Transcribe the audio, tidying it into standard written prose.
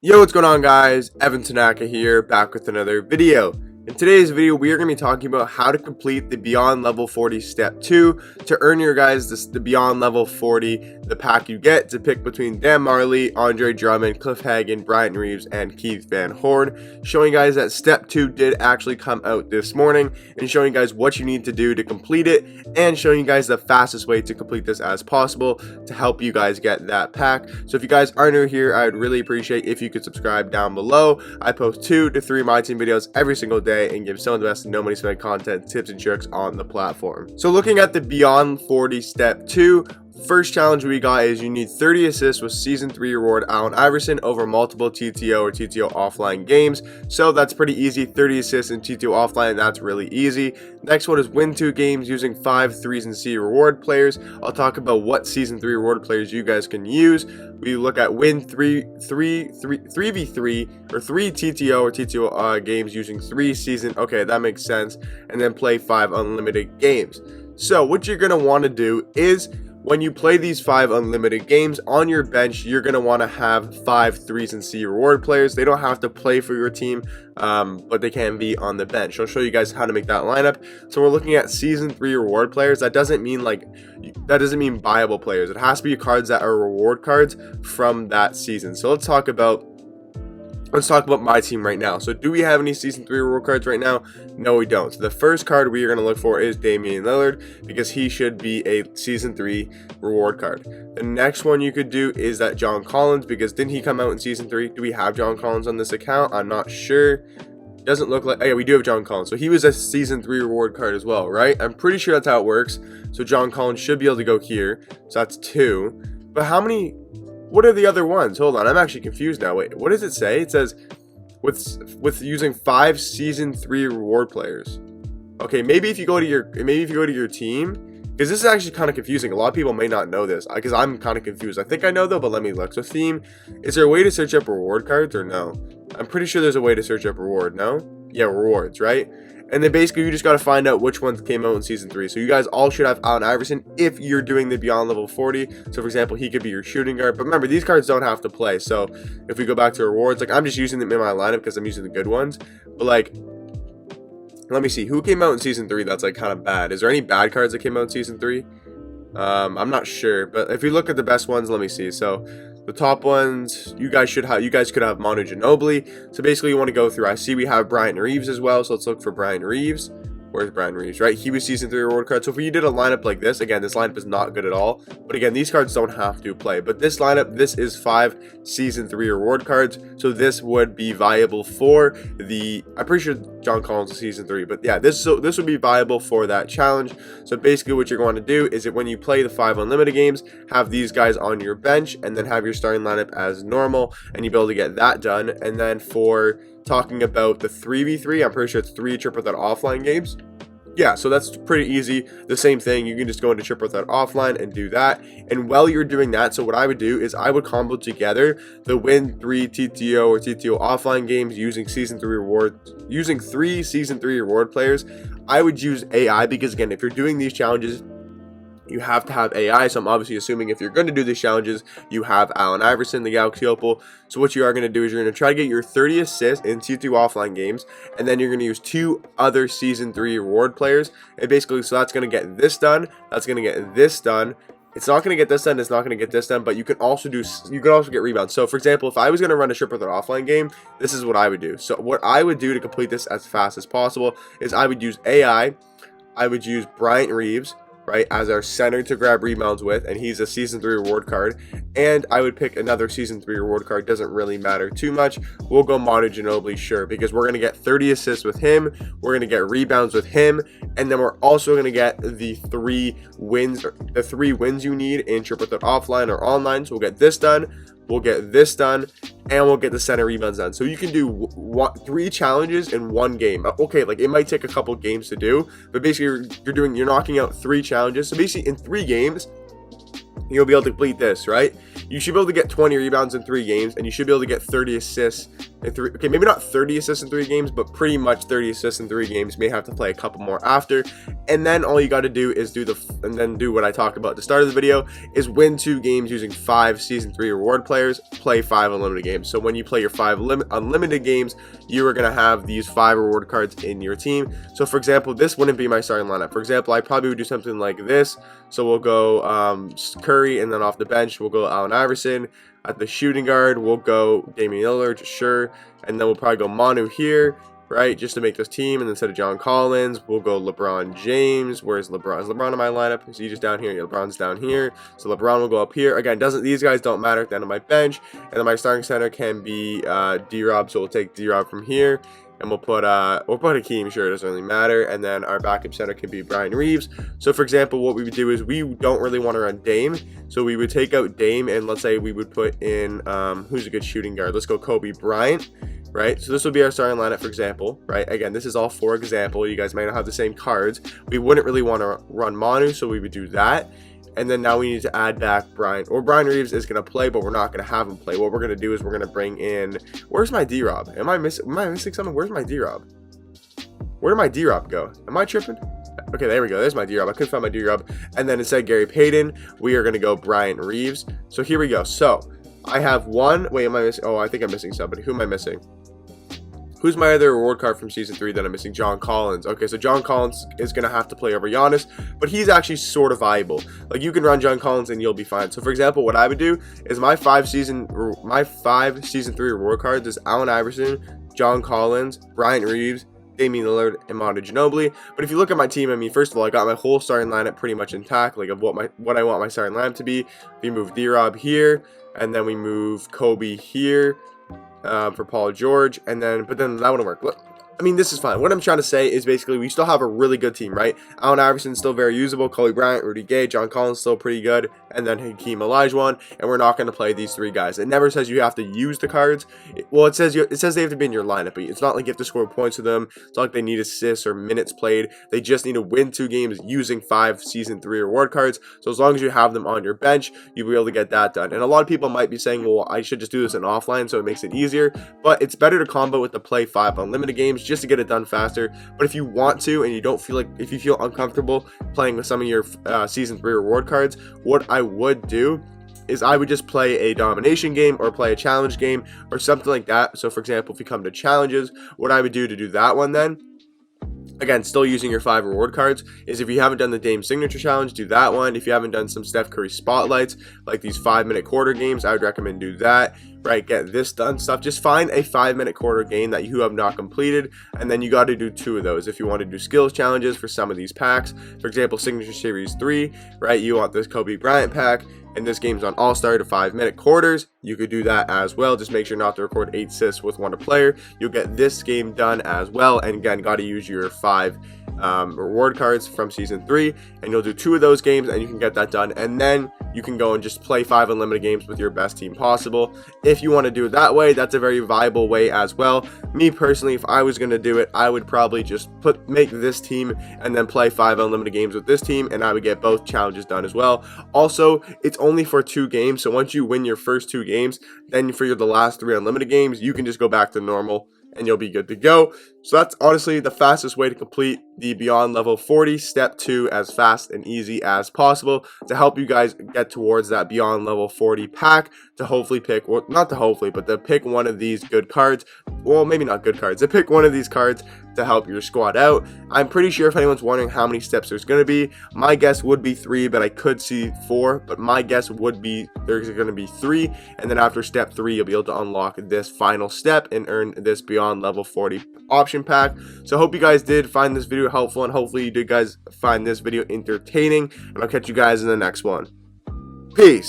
Yo, what's going on, guys? Evan Tanaka here, back with another video. In today's video, we are going to be talking about how to complete the Beyond Level 40 Step 2 to earn your guys the Beyond Level 40, the pack you get to pick between Dan Marley, Andre Drummond, Cliff Hagan, Bryant Reeves, and Keith Van Horn, showing guys that Step 2 did actually come out this morning, and showing guys what you need to do to complete it, and showing you guys the fastest way to complete this as possible to help you guys get that pack. So if you guys are new here, I would really appreciate if you could subscribe down below. I post 2 to 3 Myteam videos every single day and give some of the best no money spent content, tips, and tricks on the platform. So looking at the Beyond 40 Step 2, first challenge we got is you need 30 assists with Season 3 reward Allen Iverson over multiple TTO or TTO offline games. So that's pretty easy. 30 assists in TTO offline, that's really easy. Next one is win 2 games using 5 3s and C reward players. I'll talk about what Season 3 reward players you guys can use. We look at win 3v3 or 3 TTO or TTO games using 3 season. Okay, that makes sense. And then play 5 unlimited games. So what you're going to want to do is when you play these 5 unlimited games on your bench, you're going to want to have 5 3s and C reward players. They don't have to play for your team, but they can be on the bench. I'll show you guys how to make that lineup. So we're looking at Season 3 reward players. That doesn't mean buyable players. It has to be cards that are reward cards from that season. So let's talk about my team right now. So do we have any Season 3 reward cards right now? No, we don't. So the first card we are going to look for is Damian Lillard, because he should be a Season 3 reward card. The next one you could do is that John Collins, because didn't he come out in Season 3? Do we have John Collins on this account? I'm not sure. Doesn't look like... Oh yeah, we do have John Collins. So he was a Season 3 reward card as well, right? I'm pretty sure that's how it works. So John Collins should be able to go here. So that's 2. But how many... What are the other ones? Hold on, I'm actually confused now. Wait, what does it say? It says with using 5 Season 3 reward players. Okay, maybe if you go to your team, because this is actually kind of confusing. A lot of people may not know this, because I'm kind of confused. I think I know though, but let me look. So theme, is there a way to search up reward cards or no? I'm pretty sure there's a way to search up reward. No? Yeah, rewards, right? And then basically you just got to find out which ones came out in Season 3. So you guys all should have Allen Iverson if you're doing the Beyond Level 40. So for example, he could be your shooting guard. But remember, these cards don't have to play. So if we go back to rewards, like I'm just using them in my lineup because I'm using the good ones. But like, let me see. Who came out in Season 3 that's like kind of bad? Is there any bad cards that came out in Season 3? I'm not sure. But if we look at the best ones, let me see. So the top ones, you guys could have Manu Ginobili. So basically you want to go through. I see we have Bryant Reeves as well. So let's look for Bryant Reeves. Where's Bryant Reeves, right? He was Season 3 reward card. So if you did a lineup like this, again, this lineup is not good at all. But again, these cards don't have to play. But this lineup, this is 5 Season 3 reward cards. So this would be viable for the... I'm pretty sure John Collins is Season 3. But yeah, this would be viable for that challenge. So basically what you're going to do is that when you play the 5 unlimited games, have these guys on your bench and then have your starting lineup as normal. And you'll be able to get that done. And then for... talking about the 3v3, I'm pretty sure it's 3 triple threat offline games. Yeah, so that's pretty easy. The same thing, you can just go into triple threat offline and do that. And while you're doing that, so what I would do is I would combo together the win 3 TTO or TTO offline games using Season 3 reward, using 3 Season 3 reward players. I would use AI because again, if you're doing these challenges, you have to have AI, so I'm obviously assuming if you're going to do these challenges, you have Allen Iverson, the Galaxy Opal. So what you are going to do is you're going to try to get your 30 assists in T2 offline games, and then you're going to use 2 other Season 3 reward players. And basically, so that's going to get this done, that's going to get this done. It's not going to get this done, it's not going to get this done, but you can also get rebounds. So for example, if I was going to run a triple threat offline game, this is what I would do. So what I would do to complete this as fast as possible is I would use AI, I would use Bryant Reeves, right, as our center to grab rebounds with, and he's a Season 3 reward card. And I would pick another Season 3 reward card, doesn't really matter too much. We'll go Manu Ginobili, sure, because we're going to get 30 assists with him, we're going to get rebounds with him, and then we're also going to get the 3 wins you need in triple threat offline or online. So we'll get this done, we'll get this done, and we'll get the center rebounds done. So you can do 3 challenges in 1 game. Okay, like it might take a couple games to do, but basically you're knocking out 3 challenges. So basically in 3 games, you'll be able to complete this, right? You should be able to get 20 rebounds in 3 games, and you should be able to get 30 assists in 3. Okay, maybe not 30 assists in 3 games, but pretty much 30 assists in 3 games. You may have to play a couple more after, and then all you got to do is do what I talked about at the start of the video, is win 2 games using 5 season 3 reward players, play 5 unlimited games. So when you play your 5 unlimited games, you are gonna have these 5 reward cards in your team. So for example, this wouldn't be my starting lineup. For example, I probably would do something like this. So we'll go Curry, and then off the bench we'll go Allen Iverson. At the shooting guard we'll go Damian Lillard, sure, and then we'll probably go Manu here, right, just to make this team. And instead of John Collins, we'll go LeBron James. Where's LeBron? Is LeBron in my lineup? Is he just down here? Yeah, LeBron's down here. So LeBron will go up here. Again, these guys don't matter at the end of my bench. And then my starting center can be D-Rob, so we'll take D-Rob from here. And we'll put Hakeem, sure, it doesn't really matter. And then our backup center can be Brian Reeves. So for example, what we would do is we don't really want to run Dame. So we would take out Dame, and let's say we would put in, who's a good shooting guard? Let's go Kobe Bryant, right? So this would be our starting lineup, for example, right? Again, this is all for example. You guys might not have the same cards. We wouldn't really want to run Manu, so we would do that. And then now we need to add back Brian Reeves is going to play, but we're not going to have him play. What we're going to do is we're going to bring in, where's my D-Rob? Am I missing something? Where's my D-Rob? Where did my D-Rob go? Am I tripping? Okay, there we go. There's my D-Rob. I couldn't find my D-Rob. And then instead Gary Payton, we are going to go Brian Reeves. So here we go. So I have one. Wait, am I missing? Oh, I think I'm missing somebody. Who am I missing? Who's my other reward card from Season 3 that I'm missing? John Collins. Okay, so John Collins is going to have to play over Giannis, but he's actually sort of viable. Like, you can run John Collins and you'll be fine. So, for example, what I would do is my 5 Season 3 reward cards is Allen Iverson, John Collins, Brian Reeves, Damian Lillard, and Manu Ginobili. But if you look at my team, I mean, first of all, I got my whole starting lineup pretty much intact, like of what I want my starting lineup to be. We move D-Rob here, and then we move Kobe here. For Paul George, but then that wouldn't work. Look, I mean, this is fine. What I'm trying to say is basically we still have a really good team, right? Allen Iverson's still very usable, Kobe Bryant, Rudy Gay, John Collins still pretty good, and then Hakeem Olajuwon, and we're not going to play these 3 guys. It never says you have to use the cards. It says they have to be in your lineup, but it's not like you have to score points with them. It's not like they need assists or minutes played. They just need to win 2 games using 5 Season 3 reward cards. So as long as you have them on your bench, you'll be able to get that done. And a lot of people might be saying, well, I should just do this in offline so it makes it easier, but it's better to combo with the play 5 unlimited games just to get it done faster. But if you want to and you don't feel like, if you feel uncomfortable playing with some of your Season 3 reward cards, what I would do is I would just play a domination game or play a challenge game or something like that. So for example, if you come to challenges, what I would do to do that one then, again, still using your 5 reward cards, is if you haven't done the Dame Signature Challenge, do that one. If you haven't done some Steph Curry Spotlights, like these 5-minute quarter games, I would recommend do that, right? Get this done stuff. Just find a 5-minute quarter game that you have not completed, and then you got to do 2 of those. If you want to do skills challenges for some of these packs, for example, Signature Series 3, right? You want this Kobe Bryant pack, and this game's on All-Star to 5-minute quarters. You could do that as well. Just make sure not to record 8 assists with 1 player. You'll get this game done as well. And again, got to use your 5 reward cards from Season 3, and you'll do 2 of those games, and you can get that done. And then you can go and just play 5 unlimited games with your best team possible. If you want to do it that way, that's a very viable way as well. Me personally, if I was going to do it, I would probably just make this team and then play 5 unlimited games with this team, and I would get both challenges done as well. Also, it's only for 2 games, so once you win your first 2 games, then for the last 3 unlimited games, you can just go back to normal and you'll be good to go. So that's honestly the fastest way to complete the Beyond Level 40 Step 2 as fast and easy as possible, to help you guys get towards that Beyond Level 40 pack, to hopefully pick, well, not to hopefully, but to pick one of these good cards. Well, maybe not good cards, to pick one of these cards to help your squad out. I'm pretty sure if anyone's wondering how many steps there's going to be, my guess would be 3, but I could see 4, but my guess would be there's going to be 3, and then after step 3 you'll be able to unlock this final step and earn this Beyond Level 40 option pack. So I hope you guys did find this video helpful, and hopefully you did guys find this video entertaining, and I'll catch you guys in the next one. Peace.